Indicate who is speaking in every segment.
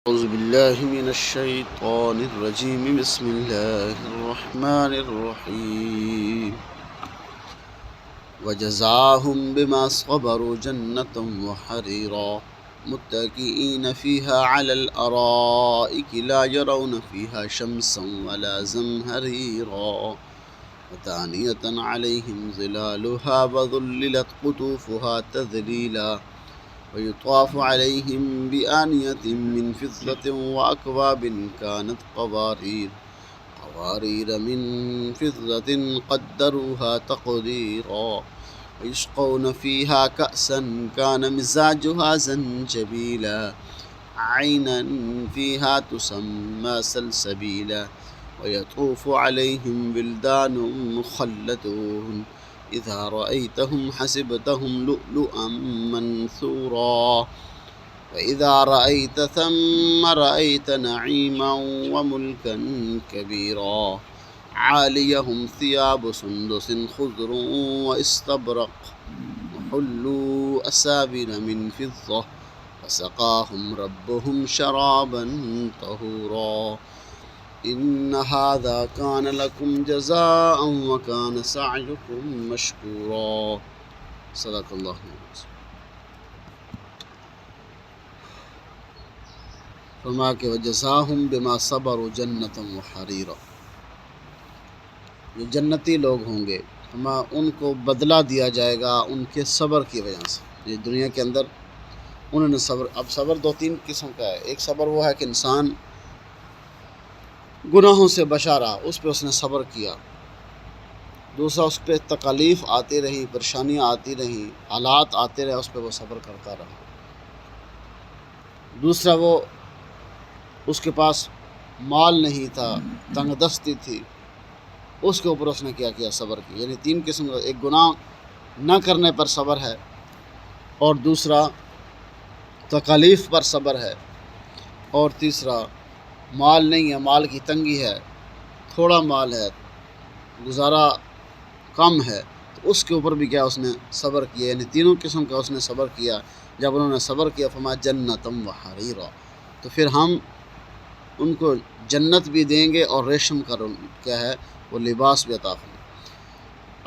Speaker 1: أعوذ بالله من الشيطان الرجيم بسم الله الرحمن الرحيم وجزاهم بما صبروا جنة وحريرا متكئين فيها على الأرائك لا يرون فيها شمسا ولا زمهريرا ودانية عليهم ظلالها وذللت قطوفها تذليلا ويطاف عليهم بآنية من فضة وأكواب كانت قوارير من فضة قدروها تقديرا ويسقون فيها كأسا كان مزاجها زنجبيلا عينا فيها تسمى سلسبيلا ويطوف عليهم بلدان مخلدون إذا رأيتهم حسبتهم لؤلؤا منثورا وإذا رأيت ثم رأيت نعيما وملكا كبيرا عاليهم ثياب سندس خضر واستبرق وحلوا أساور من فضة وسقاهم ربهم شرابا طهورا إن هذا كان لكم جزاء وكان سعيكم مشكورا صدق اللہ فرما کہ وجزاہم بما صبروا جنتا وحریرا، جو جنتی لوگ ہوں گے فرما ان کو بدلہ دیا جائے گا ان کے صبر کی وجہ سے۔ یہ دنیا کے اندر انہوں نے صبر، اب صبر دو تین قسم کا ہے۔ ایک صبر وہ ہے کہ انسان گناہوں سے بچا رہا، اس پہ اس نے صبر کیا۔ دوسرا اس پہ تکالیف آتی رہی، پریشانیاں آتی رہیں، حالات آتے رہے، اس پہ وہ صبر کرتا رہا۔ دوسرا وہ اس کے پاس مال نہیں تھا، تنگ دستی تھی، اس کے اوپر اس نے کیا صبر کیا۔ یعنی تین قسم کا، ایک گناہ نہ کرنے پر صبر ہے، اور دوسرا تکالیف پر صبر ہے، اور تیسرا مال نہیں ہے، مال کی تنگی ہے، تھوڑا مال ہے، گزارا کم ہے، تو اس کے اوپر بھی کیا اس نے صبر کیا۔ یعنی تینوں قسم کا اس نے صبر کیا۔ جب انہوں نے صبر کیا فرمایا جنتم وحریرا، تو پھر ہم ان کو جنت بھی دیں گے اور ریشم کا کیا ہے وہ لباس بھی عطا فرمائیں۔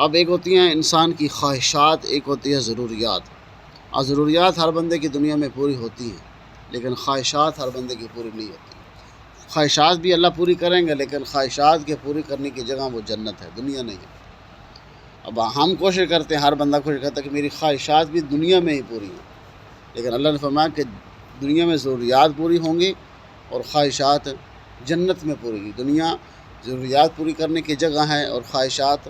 Speaker 1: اب ایک ہوتی ہیں انسان کی خواہشات، ایک ہوتی ہے ضروریات۔ اور ضروریات ہر بندے کی دنیا میں پوری ہوتی ہیں، لیکن خواہشات ہر بندے کی پوری نہیں ہوتی۔ خواہشات بھی اللہ پوری کریں گے، لیکن خواہشات کے پوری کرنے کی جگہ وہ جنت ہے، دنیا نہیں ہے۔ اب ہم کوشش کرتے ہیں، ہر بندہ کوشش کرتا ہے کہ میری خواہشات بھی دنیا میں ہی پوری ہوں، لیکن اللہ نے فرمایا کہ دنیا میں ضروریات پوری ہوں گی اور خواہشات جنت میں پوری ہوگی۔ دنیا ضروریات پوری کرنے کی جگہ ہے اور خواہشات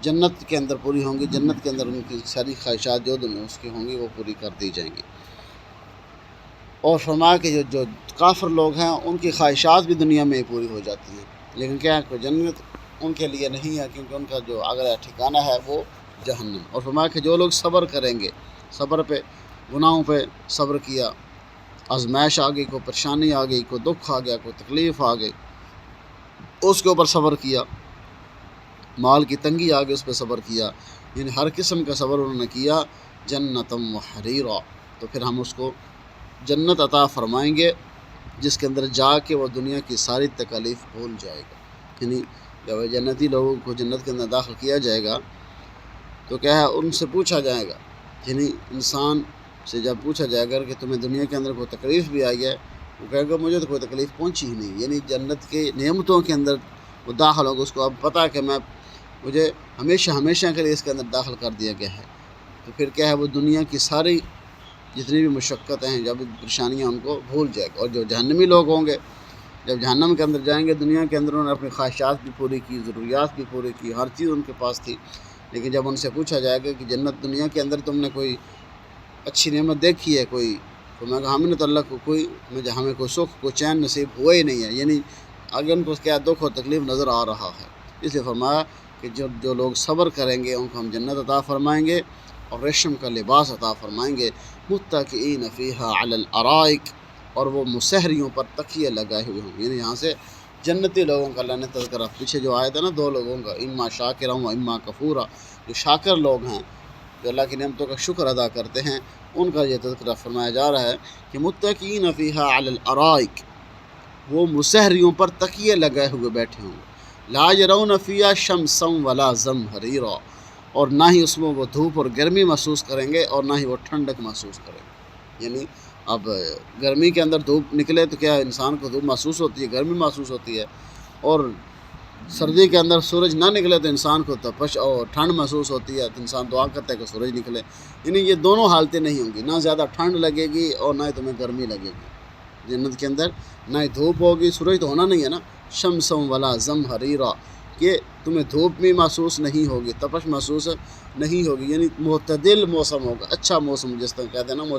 Speaker 1: جنت کے اندر پوری ہوں گی۔ جنت کے اندر ان کی ساری خواہشات جو دنیا اس کی ہوں گی وہ پوری کر دی جائیں گی۔ اور فرمایا کہ جو کافر لوگ ہیں ان کی خواہشات بھی دنیا میں ہی پوری ہو جاتی ہیں، لیکن کیا ہے کہ جنت ان کے لیے نہیں ہے، کیونکہ ان کا جو اگلا ٹھکانہ ہے وہ جہنم۔ اور فرمایا کہ جو لوگ صبر کریں گے، صبر پہ، گناہوں پہ صبر کیا، آزمائش آ گئی، کوئی پریشانی آ گئی، کوئی دکھ آ گیا، کوئی تکلیف آ گئی، اس کے اوپر صبر کیا، مال کی تنگی آ گئی اس پہ صبر کیا، یعنی ہر قسم کا صبر انہوں نے کیا، جنتم وحریرا، تو پھر ہم اس کو جنت عطا فرمائیں گے جس کے اندر جا کے وہ دنیا کی ساری تکالیف بھول جائے گا۔ یعنی جب جنتی لوگوں کو جنت کے اندر داخل کیا جائے گا تو کیا ہے ان سے پوچھا جائے گا، یعنی انسان سے جب پوچھا جائے گا کہ تمہیں دنیا کے اندر کوئی تکلیف بھی آئی ہے، وہ کہے گا مجھے تو کوئی تکلیف پہنچی ہی نہیں۔ یعنی جنت کے نعمتوں کے اندر وہ داخل ہوگا، اس کو اب پتہ ہے کہ مجھے ہمیشہ کے لیے اس کے اندر داخل کر دیا گیا ہے، تو پھر کیا ہے وہ دنیا کی ساری جتنی بھی مشقتیں ہیں، جب پریشانیاں ان کو بھول جائے گا۔ اور جو جہنمی لوگ ہوں گے جب جہنم کے اندر جائیں گے، دنیا کے اندر انہوں نے اپنی خواہشات بھی پوری کی، ضروریات بھی پوری کی، ہر چیز ان کے پاس تھی، لیکن جب ان سے پوچھا جائے گا کہ جنت دنیا کے اندر تم نے کوئی اچھی نعمت دیکھی ہے کوئی، تو میں کہا ہم نے تو اللہ کو ہمیں کوئی سکھ کوئی چین نصیب ہوا ہی نہیں ہے۔ یعنی آگے ان کو کیا دکھ اور تکلیف نظر آ رہا ہے، اس لیے فرمایا کہ جو لوگ صبر کریں گے ان کو ہم جنت عطا فرمائیں گے اور ریشم کا لباس عطا فرمائیں گے، متکئین فیہا علی الارائک، اور وہ مسہریوں پر تکیے لگائے ہوئے ہوں گے۔ یعنی یہاں سے جنتی لوگوں کا اللہ نے تذکرہ، پیچھے جو آیا تھا نا دو لوگوں کا، اما شاکرا و اما کفورا، جو شاکر لوگ ہیں جو اللہ کی نعمتوں کا شکر ادا کرتے ہیں، ان کا یہ تذکرہ فرمایا جا رہا ہے کہ متکئین فیہا علی الارائک، وہ مسحریوں پر تکیے لگائے ہوئے بیٹھے ہوں گے، لا یرون فیہا شمسا ولا زمہریرا، اور نہ ہی اس میں وہ دھوپ اور گرمی محسوس کریں گے اور نہ ہی وہ ٹھنڈک محسوس کریں گے۔ یعنی اب گرمی کے اندر دھوپ نکلے تو کیا انسان کو دھوپ محسوس ہوتی ہے، گرمی محسوس ہوتی ہے، اور سردی کے اندر سورج نہ نکلے تو انسان کو تپش اور ٹھنڈ محسوس ہوتی ہے، تو انسان دعا کرتا ہے کہ سورج نکلے۔ یعنی یہ دونوں حالتیں نہیں ہوں گی، نہ زیادہ ٹھنڈ لگے گی اور نہ ہی تمہیں گرمی لگے گی جنت کے اندر، نہ ہی دھوپ ہوگی، سورج تو ہونا نہیں ہے نا، شمسم ولا زمہریرا، کہ تمہیں دھوپ بھی محسوس نہیں ہوگی، تپش محسوس نہیں ہوگی، یعنی معتدل موسم ہوگا، اچھا موسم جس طرح کہتے ہیں نا،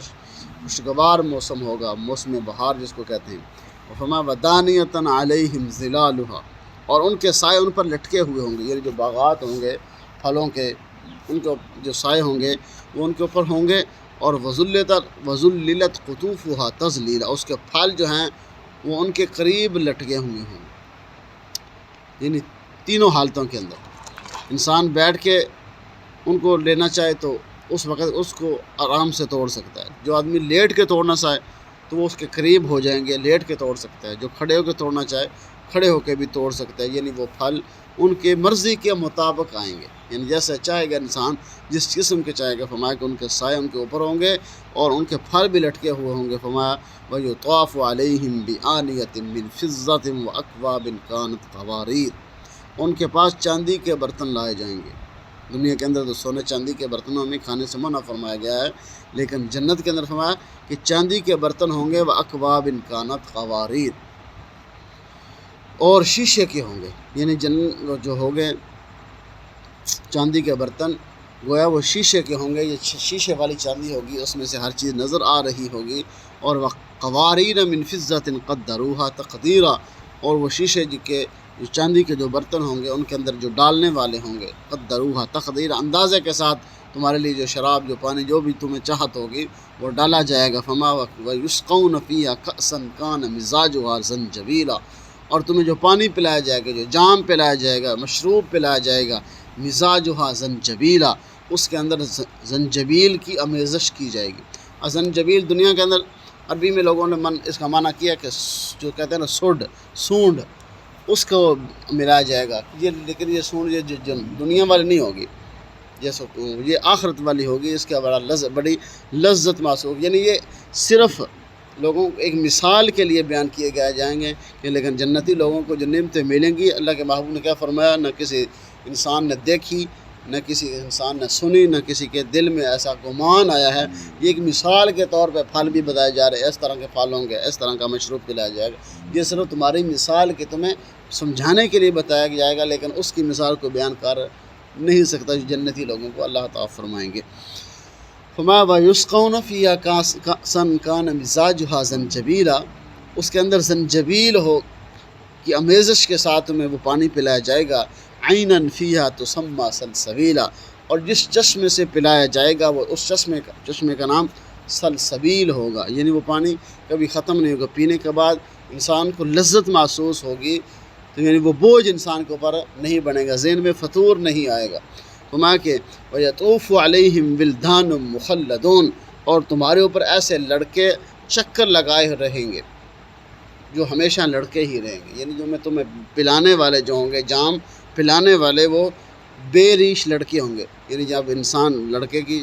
Speaker 1: خوشگوار موسم ہوگا، موسم بہار جس کو کہتے ہیں۔ فما ودانیۃ علیہم ظلالھا، اور ان کے سائے ان پر لٹکے ہوئے ہوں گے، یعنی جو باغات ہوں گے پھلوں کے، ان کے جو سائے ہوں گے وہ ان کے اوپر ہوں گے، اور وذللت قطوفھا تذلیلا، اس کے پھل جو ہیں وہ ان کے قریب لٹکے ہوئے ہوں گے۔ یعنی تینوں حالتوں کے اندر انسان بیٹھ کے ان کو لینا چاہے تو اس وقت اس کو آرام سے توڑ سکتا ہے، جو آدمی لیٹ کے توڑنا چاہے تو وہ اس کے قریب ہو جائیں گے، لیٹ کے توڑ سکتا ہے، جو کھڑے ہو کے توڑنا چاہے کھڑے ہو کے بھی توڑ سکتا ہے، یعنی وہ پھل ان کے مرضی کے مطابق آئیں گے، یعنی جیسے چاہے گا انسان، جس قسم کے چاہے گا، فرمایا کہ ان کے سائے ان کے اوپر ہوں گے اور ان کے پھل بھی لٹکے ہوئے ہوں گے۔ فرمایا وَيُطَافُ عَلَيْهِمْ بِآنِيَةٍ مِّن فِضَّةٍ وَأَكْوَابٍ كَانَتْ قَوَارِيرَ، ان کے پاس چاندی کے برتن لائے جائیں گے۔ دنیا کے اندر تو سونے چاندی کے برتنوں میں کھانے سے منع فرمایا گیا ہے، لیکن جنت کے اندر فرمایا کہ چاندی کے برتن ہوں گے، وَأَكْوَابٍ كَانَتْ قَوَارِيرَ، اور شیشے کے ہوں گے، یعنی جو ہوں گے چاندی کے برتن، گویا وہ شیشے کے ہوں گے، یہ شیشے والی چاندی ہوگی، اس میں سے ہر چیز نظر آ رہی ہوگی، اور قوارین من فضۃ قدروها تقدیرا، اور وہ شیشے کے جو چاندی کے جو برتن ہوں گے ان کے اندر جو ڈالنے والے ہوں گے، قدروها تقدیرا، اندازے کے ساتھ تمہارے لیے جو شراب، جو پانی، جو بھی تمہیں چاہت ہوگی وہ ڈالا جائے گا۔ فما ویسقون فیہا کأسا کان مزاجها زنجبیلا، اور تمہیں جو پانی پلایا جائے گا، جو جام پلایا جائے گا، مشروب پلایا جائے گا، مزاجها زنجبیلا، اس کے اندر زنجبیل کی آمیزش کی جائے گی۔ اور زنجبیل دنیا کے اندر عربی میں لوگوں نے اس کا معنی کیا کہ جو کہتے ہیں نا سونڈ، اس کو ملایا جائے گا، لیکن یہ سونڈ یہ دنیا والی نہیں ہوگی، جیسے یہ آخرت والی ہوگی، اس کا بڑی لذت محسوس، یعنی یہ صرف لوگوں کو ایک مثال کے لیے بیان کیے جائیں گے کہ لیکن جنتی لوگوں کو جو نعمتیں ملیں گی، اللہ کے محبوب نے کیا فرمایا، نہ کسی انسان نے دیکھی، نہ کسی انسان نے سنی، نہ کسی کے دل میں ایسا گمان آیا ہے۔ یہ ایک مثال کے طور پہ پھل بھی بتائے جا رہے ہیں، اس طرح کے پھل ہوں گے، اس طرح کا مشروب پلایا جائے گا، یہ صرف تمہاری مثال کے تمہیں سمجھانے کے لیے بتایا جائے گا، لیکن اس کی مثال کو بیان کر نہیں سکتا جو جنتی لوگوں کو اللہ تعالیٰ فرمائیں گے۔ فما ویسقون فیہا کأسا کان مزاجها زنجبیلا، اس کے اندر زنجبیل ہو کی آمیزش کے ساتھ میں وہ پانی پلایا جائے گا، عینا فیہا تسمی سلسبیلا، اور جس چشمے سے پلایا جائے گا وہ اس چشمے کا نام سلسبیل ہوگا، یعنی وہ پانی کبھی ختم نہیں ہوگا، پینے کے بعد انسان کو لذت محسوس ہوگی، تو یعنی وہ بوجھ انسان کے اوپر نہیں بنے گا، ذہن میں فطور نہیں آئے گا۔ فرمایا کہ وَيَطُوفُ عَلَيْهِمْ وِلْدَانٌ مُخَلَّدُونَ، اور تمہارے اوپر ایسے لڑکے چکر لگائے رہیں گے جو ہمیشہ لڑکے ہی رہیں گے، یعنی جو میں تمہیں پلانے والے جو ہوں گے، جام پلانے والے وہ بے ریش لڑکے ہوں گے، یعنی جب انسان لڑکے کی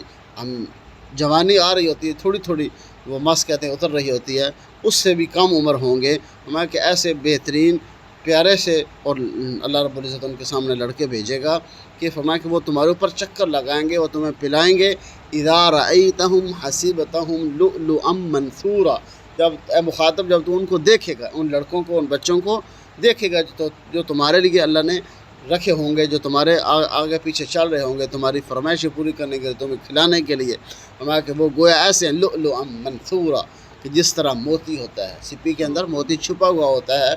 Speaker 1: جوانی آ رہی ہوتی ہے، تھوڑی تھوڑی وہ مس کہتے ہیں اتر رہی ہوتی ہے، اس سے بھی کم عمر ہوں گے۔ فرمایا کہ ایسے بہترین پیارے سے، اور اللہ رب العزت ان کے سامنے لڑکے بھیجے گا کہ فرمایا کہ وہ تمہارے اوپر چکر لگائیں گے، وہ تمہیں پلائیں گے۔ اذا رأیتہم حسبتہم لؤلؤا منثورا، جب اے مخاطب جب تو ان کو دیکھے گا، ان لڑکوں کو، ان بچوں کو دیکھے گا جو تمہارے لیے اللہ نے رکھے ہوں گے، جو تمہارے آگے پیچھے چل رہے ہوں گے تمہاری فرمائشیں پوری کرنے کے لیے، تمہیں کھلانے کے لیے، فرمایا کہ وہ گویا ایسے ہیں لؤلؤا منثورا، کہ جس طرح موتی ہوتا ہے، سپی کے اندر موتی چھپا ہوا ہوتا ہے،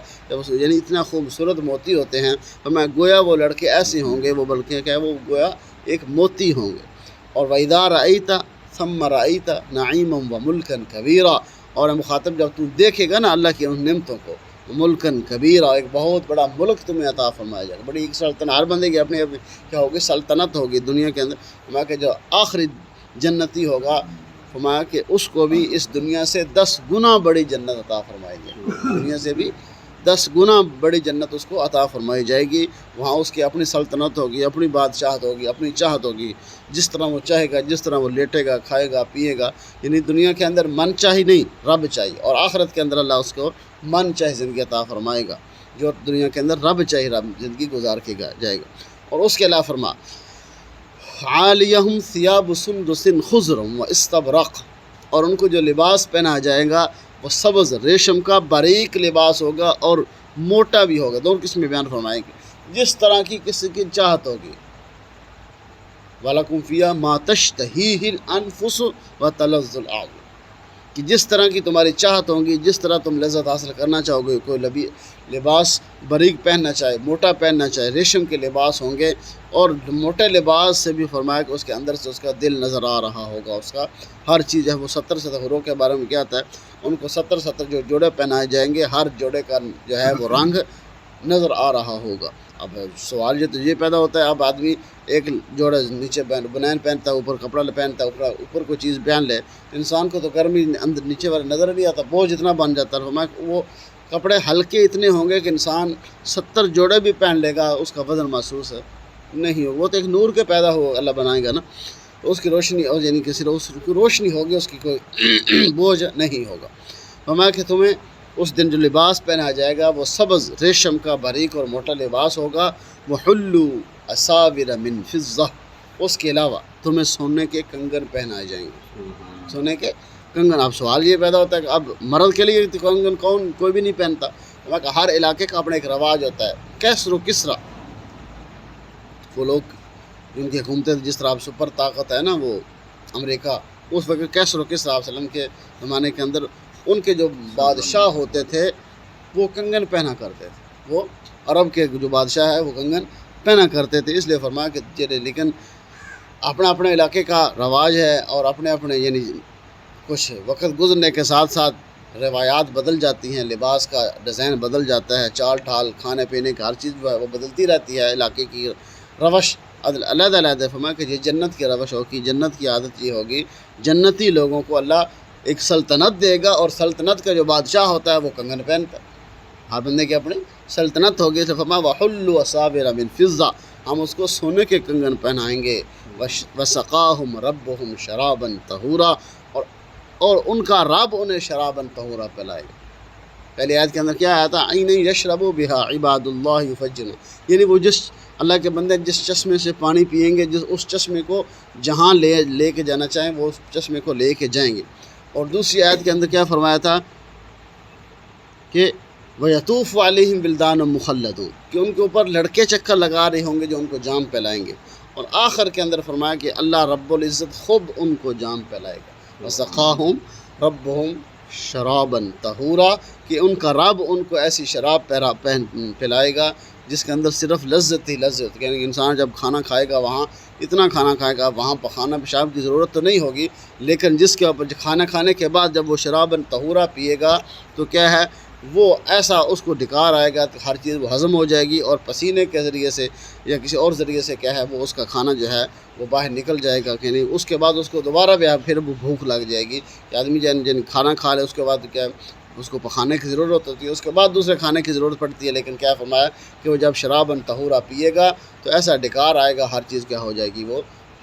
Speaker 1: یعنی اتنا خوبصورت موتی ہوتے ہیں، فرمایا گویا وہ لڑکے ایسے ہوں گے، وہ بلکہ کہ وہ گویا ایک موتی ہوں گے۔ اور وَإِذَا رَأَيْتَ ثَمَّ رَأَيْتَ نَعِيمًا وَمُلْكًا كَبِيرًا، اور مخاطب جب تم دیکھے گا نا اللہ کی ان نعمتوں کو، ملکن کبیرہ، ایک بہت بڑا ملک تمہیں عطا فرمایا جائے گا، بڑی ایک سلطنت، ہر بندے کی اپنی کیا ہوگی، سلطنت ہوگی دنیا کے اندر۔ فرمایا کہ جو آخری جنتی ہوگا فرمایا کہ اس کو بھی اس دنیا سے 10 گنا بڑی جنت عطا فرمائی جائے گی، دنیا سے بھی 10 گنا بڑی جنت اس کو عطا فرمائی جائے گی۔ وہاں اس کی اپنی سلطنت ہوگی، اپنی بادشاہت ہوگی، اپنی چاہت ہوگی، جس طرح وہ چاہے گا، جس طرح وہ لیٹے گا، کھائے گا، پیے گا۔ یعنی دنیا کے اندر من چاہی نہیں، رب چاہیے، اور آخرت کے اندر اللہ اس کو من چاہے زندگی عطا فرمائے گا، جو دنیا کے اندر رب چاہیے رب زندگی گزار کے جائے گا۔ اور اس کے علاوہ فرما عالیہم ثیاب سندس خضر و استبرق، اور ان کو جو لباس پہنا جائے گا وہ سبز ریشم کا باریک لباس ہوگا اور موٹا بھی ہوگا۔ دونوں قسم میں بیان فرمائیں گے، جس طرح کی کسی کی چاہت ہوگی۔ وَلَكُمْ فِيهَا مَا تَشْتَهِيهِ الْأَنفُسُ وَتَلَذُّ الْأَعْيُنُ، کہ جس طرح کی تمہاری چاہت ہوگی، جس طرح تم لذت حاصل کرنا چاہو گے۔ کوئی لباس باریک پہننا چاہے، موٹا پہننا چاہے، ریشم کے لباس ہوں گے، اور موٹے لباس سے بھی فرمایا کہ اس کے اندر سے اس کا دل نظر آ رہا ہوگا، اس کا ہر چیز ہے۔ وہ 70 حوروں کے بارے میں کیا آتا ہے، ان کو 70 جو جوڑے پہنائے جائیں گے، ہر جوڑے کا جو ہے وہ رنگ نظر آ رہا ہوگا۔ اب سوال یہ پیدا ہوتا ہے، اب آدمی ایک جوڑا نیچے بنین پہنتا ہے، اوپر کپڑا پہنتا ہے، اوپر کوئی چیز پہن لے، انسان کو تو گرمی اندر نیچے والا نظر نہیں آتا، بوجھ اتنا بن جاتا ہے۔ وہ کپڑے ہلکے اتنے ہوں گے کہ انسان 70 جوڑے بھی پہن لے گا، اس کا وزن محسوس نہیں ہو۔ وہ تو ایک نور کے پیدا ہو اللہ بنائے گا نا، تو اس کی روشنی، اور یعنی کہ صرف اس کی روشنی ہوگی، اس کی کوئی بوجھ نہیں ہوگا۔ فرمایا کہ تمہیں اس دن جو لباس پہنا جائے گا وہ سبز ریشم کا باریک اور موٹا لباس ہوگا۔ وَحُلُّوا أَسَاوِرَ مِن فِضَّةٍ، اس کے علاوہ تمہیں سونے کے کنگن پہنائے جائیں گے، سونے کے کنگن۔ اب سوال یہ پیدا ہوتا ہے کہ اب مرد کے لیے کنگن کوئی بھی نہیں پہنتا، ہر علاقے کا اپنا ایک رواج ہوتا ہے۔ کیسر و کسریٰ، وہ لوگ جن کی حکومتیں جس طرح اب سپر طاقت ہے نا وہ امریکہ، اس وقت کیسر و کسریٰ علیہ السلام کے زمانے کے اندر ان کے جو بادشاہ ہوتے تھے وہ کنگن پہنا کرتے تھے، وہ عرب کے جو بادشاہ ہے وہ کنگن پہنا کرتے تھے۔ اس لیے فرمایا کہ لیکن اپنا اپنے علاقے کا رواج ہے، اور اپنے اپنے یعنی کچھ وقت گزرنے کے ساتھ ساتھ روایات بدل جاتی ہیں، لباس کا ڈیزائن بدل جاتا ہے، چال ٹھال، کھانے پینے کا ہر چیز وہ بدلتی رہتی ہے، علاقے کی روش علیحدہ علیحدہ۔ فرمایا کہ یہ جنت کی روش ہوگی، جنت کی عادت یہ ہوگی، جنتی لوگوں کو اللہ ایک سلطنت دے گا، اور سلطنت کا جو بادشاہ ہوتا ہے وہ کنگن پہنتا ہے، ہر بندے کی اپنی سلطنت ہوگی۔ تو فرمایا وَحُلُّوا أَسَاوِرَ مِن فِضَّةٍ، ہم اس کو سونے کے کنگن پہنائیں گے۔ وَسَقَاهُمْ رَبُّهُمْ شَرَابًا طَهُورًا، اور ان کا رب انہیں شرابًا طہورا پلائے گا۔ پہلی آیت کے اندر کیا آیا تھا، عَيْنًا يَشْرَبُ بِهَا عِبَادُ اللَّهِ يُفَجِّرُونَ، یعنی وہ جس اللہ کے بندے جس چشمے سے پانی پئیں گے، اس چشمے کو جہاں لے کے جانا چاہیں وہ اس چشمے کو لے کے جائیں گے۔ اور دوسری آیت کے اندر کیا فرمایا تھا کہ وَيَطُوفُ عَلَيْهِمْ وِلْدَانٌ مُخَلَّدُونَ، کہ ان کے اوپر لڑکے چکر لگا رہے ہوں گے جو ان کو جام پلائیں گے۔ اور آخر کے اندر فرمایا کہ اللہ رب العزت خود ان کو جام پلائے گا۔ وَسَقَاهُمْ رَبُّهُمْ شَرَابًا طَهُورًا، کہ ان کا رب ان کو ایسی شراب پلائے گا جس کے اندر صرف لذت ہی لذت، یعنی انسان جب کھانا کھائے گا وہاں اتنا کھانا کھائے گا، وہاں پخانا پیشاب کی ضرورت تو نہیں ہوگی، لیکن جس کے اوپر کھانا کھانے کے بعد جب وہ شرابًا طہورا پیے گا تو کیا ہے، وہ ایسا اس کو ڈکار آئے گا کہ ہر چیز وہ ہضم ہو جائے گی، اور پسینے کے ذریعے سے یا کسی اور ذریعے سے کیا ہے وہ اس کا کھانا جو ہے وہ باہر نکل جائے گا، کہ نہیں اس کے بعد اس کو دوبارہ بھی پھر وہ بھوک لگ جائے گی کہ آدمی جن کھانا کھا لے اس کے بعد کیا اس کو پخانے کی ضرورت ہوتی ہے، اس کے بعد دوسرے کھانے کی ضرورت پڑتی ہے، لیکن کیا فرمایا کہ وہ جب شرابًا طہورا پیے گا تو ایسا ڈکار آئے گا، ہر چیز کیا ہو جائے گی، وہ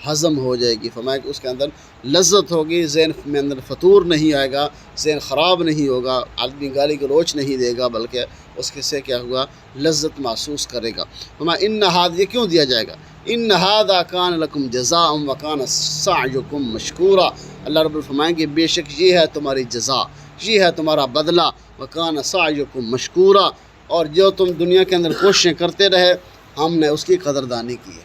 Speaker 1: ہضم ہو جائے گی۔ فرمایا کہ اس کے اندر لذت ہوگی، ذہن میں اندر فطور نہیں آئے گا، ذہن خراب نہیں ہوگا، آدمی گالی گلوچ نہیں دے گا، بلکہ اس کے سے کیا ہوگا، لذت محسوس کرے گا۔ فرمایا ان هذا، یہ کیوں دیا جائے گا، ان هذا كان لكم جزاء وكان سعيكم مشكورا، اللہ رب فرمائیں کہ بے شک یہ ہے تمہاری جزا، یہ ہے تمہارا بدلہ، وكان سعيكم مشكورا، اور جو تم دنیا کے اندر کوششیں کرتے رہے ہم نے اس کی قدردانی کی ہے،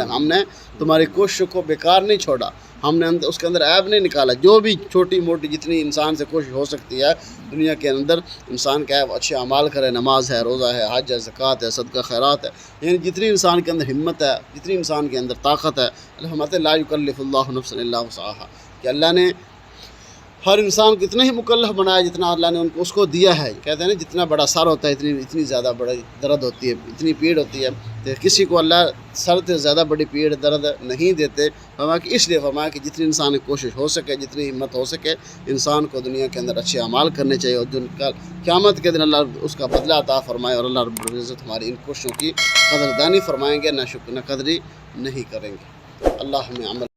Speaker 1: ہم نے تمہاری کوششوں کو بیکار نہیں چھوڑا، ہم نے اس کے اندر عیب نہیں نکالا۔ جو بھی چھوٹی موٹی جتنی انسان سے کوشش ہو سکتی ہے دنیا کے اندر، انسان کیا ہے اچھے اعمال کرے، نماز ہے، روزہ ہے، حج ہے، زکوٰۃ ہے، صدقہ خیرات ہے، یعنی جتنی انسان کے اندر ہمت ہے، جتنی انسان کے اندر طاقت ہے، اللہ فرماتے ہیں لا یکلف اللہ نفسا الا وسعها، کہ اللہ نے ہر انسان کو اتنا ہی مکلف بنایا جتنا اللہ نے اس کو دیا ہے. کہتے ہیں نا جتنا بڑا سر ہوتا ہے اتنی زیادہ بڑی درد ہوتی ہے، اتنی پیڑ ہوتی ہے. تو کسی کو اللہ سر سے زیادہ بڑی پیڑ درد نہیں دیتے. فرمایا کہ اس لیے فرمایا کہ جتنی انسان کی کوشش ہو سکے، جتنی ہمت ہو سکے، انسان کو دنیا کے اندر اچھے اعمال کرنے چاہیے، اور جن کا قیامت کے دن اللہ اس کا بدلہ عطا فرمائے، اور اللہ رب العزت ہماری ان کوششوں کی قدردانی فرمائیں گے، نہ شکر نہ قدری نہیں کریں گے. اللہ ہمیں عمل